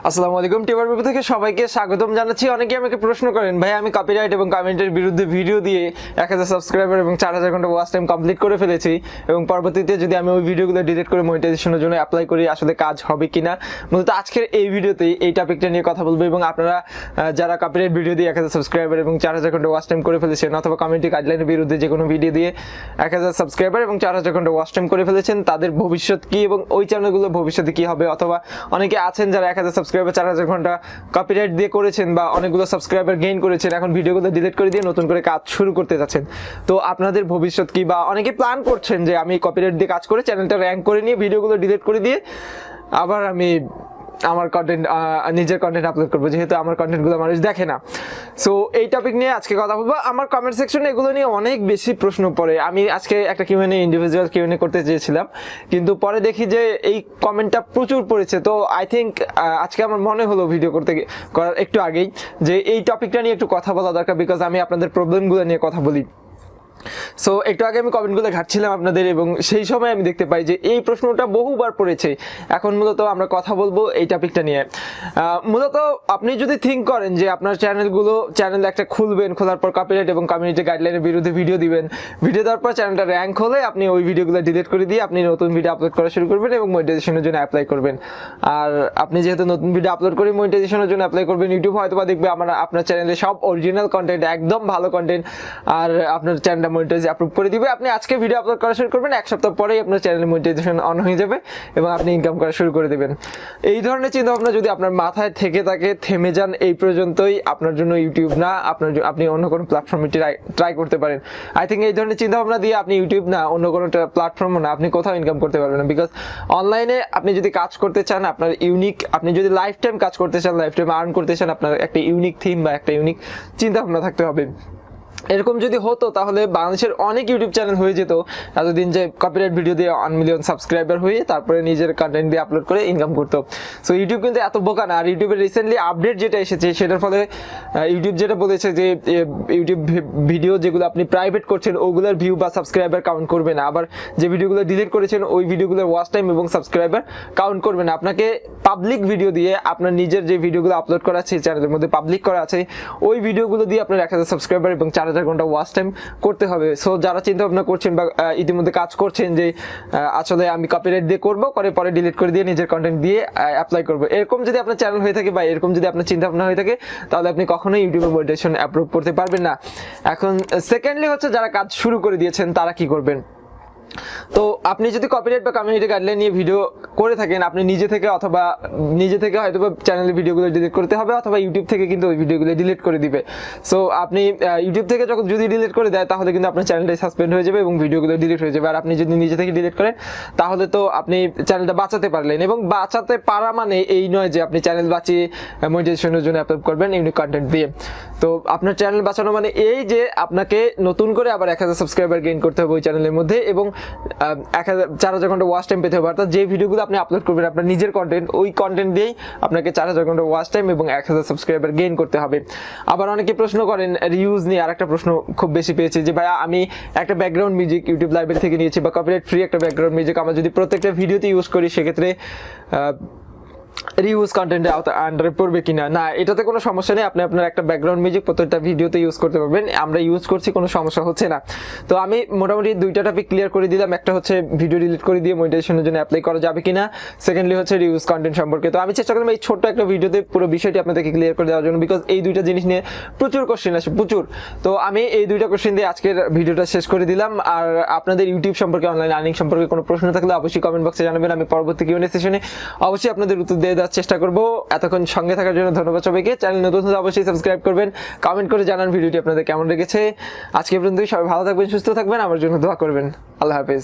আসসালামু-আলাইকুম tuber Bipu থেকে সবাইকে স্বাগতম জানাচ্ছি। অনেকে আমাকে প্রশ্ন করেন, ভাই আমি কপিরাইট এবং কমেন্টের বিরুদ্ধে ভিডিও দিয়ে 1000 সাবস্ক্রাইবার এবং 4000 ঘন্টা ওয়াচ টাইম কমপ্লিট করে ফেলেছি এবং পরবর্তীতে যদি আমি ওই ভিডিওগুলো ডিলিট করে মনিটাইজেশনের জন্য অ্যাপ্লাই করি আসলে কাজ হবে কিনা। মূলত আজকের এই ভিডিওতেই এই টপিকটা নিয়ে কথা বলবো এবং আপনারা যারা কপিরাইট ভিডিও দিয়ে 1000 সাবস্ক্রাইবার এবং 4000 ঘন্টা ওয়াচ টাইম করে ফেলেছেন অথবা কমিউনিটি গাইডলাইনের বিরুদ্ধে যে কোনো ভিডিও দিয়ে 1000 সাবস্ক্রাইবার এবং 4000 ঘন্টা ওয়াচ টাইম করে ফেলেছেন, তাদের ভবিষ্যৎ কি এবং ওই চ্যানেলগুলো ভবিষ্যতে কি হবে। অথবা অনেকে আছেন যারা 1000 সাবস্ক্রাইবার 4000 ঘন্টা কপিরাইট দিয়ে করেছেন বা অনেকগুলো সাবস্ক্রাইবার গেইন করেছেন, এখন ভিডিওগুলো ডিলিট করে দিয়ে নতুন করে কাজ শুরু করতে যাচ্ছেন। তো আপনাদের ভবিষ্যৎ কি, বা অনেকে প্ল্যান করছেন যে আমি কপিরাইট দিয়ে কাজ করে চ্যানেলটা র্যাঙ্ক করে নিয়ে ভিডিওগুলো ডিলিট করে দিয়ে আবার আমি আমার কন্টেন্ট নিজের কন্টেন্ট আপলোড করবো, যেহেতু আমার কন্টেন্টগুলো মানুষ দেখে না। সো এই টপিক নিয়ে আজকে কথা বলবো। আমার কমেন্ট সেকশনে এগুলো নিয়ে অনেক বেশি প্রশ্ন পড়ে। আমি আজকে একটা কিউএনএ ইন্ডিভিজুয়াল কিউএনএ করতে চেয়েছিলাম, কিন্তু পরে দেখি যে এই কমেন্টটা প্রচুর পড়েছে। তো আই থিঙ্ক আজকে আমার মনে হলো ভিডিও করার একটু আগেই যে এই টপিকটা নিয়ে একটু কথা বলা দরকার, বিকজ আমি আপনাদের প্রবলেমগুলো নিয়ে কথা বলি। সো একটু আগে আমি কমেন্টগুলো ঘাটছিলাম আপনাদের এবং সেই সময় আমি দেখতে পাই যে এই প্রশ্নটা বহুবার পড়েছে। এখন মূলত আমরা কথা বলবো এই টপিকটা নিয়ে। মূলত আপনি যদি থিঙ্ক করেন যে আপনার চ্যানেল একটা খুলবেন, খোলার পর কপিরাইট এবং কমিউনিটি গাইডলাইনের বিরুদ্ধে ভিডিও দিবেন, ভিডিও দেওয়ার পর চ্যানেলটা র্যাঙ্ক হলে আপনি ওই ভিডিওগুলো ডিলিট করে দিয়ে আপনি নতুন ভিডিও আপলোড করা শুরু করবেন এবং মনিটাইজেশনের জন্য অ্যাপ্লাই করবেন। আর আপনি যেহেতু নতুন ভিডিও আপলোড করে মনিটাইজেশনের জন্য অ্যাপ্লাই করবেন, ইউটিউব হয়তো বা দেখবে আপনার চ্যানেলে সব অরিজিনাল কন্টেন্ট, একদম ভালো কন্টেন্ট, আর আপনার চ্যানেলটা মনিটাইজ অ্যাপ্রুভ করে দিবে। আপনি আজকে ভিডিও আপলোড করা শুরু করবেন, এক সপ্তাহ পরেই আপনার চ্যানেলে মনিটাইজেশন অন হয়ে যাবে এবং আপনি ইনকাম করা শুরু করে দেবেন। এই ধরনের চিন্তা ভাবনা যদি আপনার মাথায় থেকে থাকে, থেমে যান এই পর্যন্তই, আপনার জন্য ইউটিউব না, আপনি অন্য কোনো প্ল্যাটফর্মে ট্রাই করতে পারেন। আই থিঙ্ক এই ধরনের চিন্তা ভাবনা দিয়ে আপনি ইউটিউব না, অন্য কোনো প্ল্যাটফর্মও না, আপনি কোথাও ইনকাম করতে পারবেন না। বিকজ অনলাইনে আপনি যদি কাজ করতে চান, আপনার ইউনিক, আপনি যদি লাইফ টাইম কাজ করতে চান, লাইফ টাইম আর্ন করতে চান, আপনার একটা ইউনিক থিম বা একটা ইউনিক চিন্তা ভাবনা থাকতে হবে। এরকম যদি হতো তাহলে বাংলাদেশের অনেক ইউটিউব চ্যানেল হয়ে যেত এতদিন, যে কপিরাইট ভিডিও দিয়ে 1 মিলিয়ন সাবস্ক্রাইবার হয়ে তারপরে নিজের কন্টেন্ট দিয়ে আপলোড করে ইনকাম করতো। সো ইউটিউব কিন্তু এত বোকা না। আর ইউটিউবের রিসেন্টলি আপডেট যেটা এসেছে সেটার ফলে ইউটিউব যেটা বলেছে যে ইউটিউব ভিডিও যেগুলো আপনি প্রাইভেট করছেন ওগুলোর ভিউ বা সাবস্ক্রাইবার কাউন্ট করবে না। আবার যে ভিডিওগুলো ডিলিট করেছেন ওই ভিডিওগুলোর ওয়াচ টাইম এবং সাবস্ক্রাইবার কাউন্ট করবে না। আপনাকে পাবলিক ভিডিও দিয়ে, আপনার নিজের যে ভিডিওগুলো আপলোড করা আছে চ্যানেলের মধ্যে পাবলিক করা আছে, ওই ভিডিওগুলো দিয়ে আপনার 1000 সাবস্ক্রাইবার এবং 4000 ঘন্টা ওয়াচ টাইম করতে হবে। সো যারা চিন্তা ভাবনা করছেন বা ইতিমধ্যে কাজ করছেন যে আসলে আমি কপিরাইট দিয়ে করবো, পরে ডিলিট করে দিয়ে নিজের কন্টেন্ট দিয়ে অ্যাপ্লাই করবো, এরকম যদি আপনার চ্যানেল হয়ে থাকে বা এরকম যদি আপনার চিন্তা ভাবনা হয়ে থাকে, তাহলে আপনি কখনোই ইউটিউবে মনিটাইজেশন অ্যাপ্রুভ করতে পারবেন না। এখন সেকেন্ডলি হচ্ছে যারা কাজ শুরু করে দিয়েছেন তারা কি করবেন। তো আপনি যদি কপিরাইট বা কমিউনিটি গাইডলাইন নিয়ে ভিডিও করে থাকেন, আপনি নিজে থেকে হয়তো বা চ্যানেলের ভিডিওগুলো ডিলিট করতে হবে, অথবা ইউটিউব থেকে কিন্তু ওই ভিডিওগুলো ডিলিট করে দিবে। সো আপনি ইউটিউব থেকে যদি ডিলিট করে দেয় তাহলে কিন্তু আপনার চ্যানেলটাই সাসপেন্ড হয়ে যাবে এবং ভিডিওগুলো ডিলিট হয়ে যাবে। আর আপনি যদি নিজে থেকে ডিলিট করেন তাহলে তো আপনি চ্যানেলটা বাঁচাতে পারলেন, এবং বাঁচাতে পারা মানে এই নয় যে আপনি চ্যানেল বাঁচিয়ে মনিটাইজেশনের জন্য অ্যাপ্লাই করবেন ইউনিক কন্টেন্ট দিয়ে। তো আপনার চ্যানেল বাঁচানো মানে এই যে আপনাকে নতুন করে আবার 1000 সাবস্ক্রাইবার গেইন করতে হবে ওই চ্যানেলের মধ্যে, এবং 4000 ঘন্টা ওয়াচ টাইম পেতে হবে। অর্থাৎ যে ভিডিওগুলো আপনি আপলোড করবেন আপনার নিজের কন্টেন্ট, ওই কন্টেন্ট দিয়েই আপনাকে 4000 ঘন্টা ওয়াচ টাইম এবং 1000 সাবস্ক্রাইবার গেইন করতে হবে। আবার অনেকে প্রশ্ন করেন রিউজ নিয়ে, আর একটা প্রশ্ন খুব বেশি পেয়েছি যে ভাইয়া আমি একটা ব্যাকগ্রাউন্ড মিউজিক ইউটিউব লাইব্রেরি থেকে নিয়েছি বা কপিরাইট ফ্রি একটা ব্যাকগ্রাউন্ড মিউজিক আমরা যদি প্রত্যেকটা ভিডিওতে ইউজ করি সেক্ষেত্রে রিউজ কন্টেন্টে আন্ডারে পড়বে কিনা। না, এটাতে কোনো সমস্যা নেই। আপনি আপনার একটা ব্যাকগ্রাউন্ড মিউজিক প্রত্যেকটা ভিডিওতে ইউজ করতে পারবেন, আমরা ইউজ করছি, কোনো সমস্যা হচ্ছে না। তো আমি মোটামুটি দুইটা টপিক ক্লিয়ার করে দিলাম। একটা হচ্ছে ভিডিও ডিলিট করে দিয়ে মনিটাইজেশনের জন্য অ্যাপ্লাই করা যাবে কিনা, সেকেন্ডলি হচ্ছে রিউজ কন্টেন্ট সম্পর্কে। তো আমি চেষ্টা করলাম এই ছোট্ট একটা ভিডিওতে পুরো বিষয়টি আপনাদেরকে ক্লিয়ার করে দেওয়ার জন্য, বিকজ এই দুইটা জিনিস নিয়ে প্রচুর কোশ্চেন আসে, প্রচুর। তো আমি এই দুইটা কোশ্চেন দিয়ে আজকের ভিডিওটা শেষ করে দিলাম। আর আপনাদের ইউটিউব সম্পর্কে, অনলাইন আর্নিং সম্পর্কে কোনো প্রশ্ন থাকলে অবশ্যই কমেন্ট বক্সে জানাবেন। আমি পরবর্তী কিউএনএ সেশনে অবশ্যই আপনাদের উত্তর দিয়ে দেওয়ার চেষ্টা করবো। এতক্ষণ সঙ্গে থাকার জন্য ধন্যবাদ সবাইকে। চ্যানেল নতুন হলে অবশ্যই সাবস্ক্রাইব করবেন, কমেন্ট করে জানান ভিডিওটি আপনাদের কেমন লেগেছে। আজকে পর্যন্তই, সবাই ভালো থাকবেন, সুস্থ থাকবেন, আমার জন্য দোয়া করবেন। আল্লাহ হাফেজ।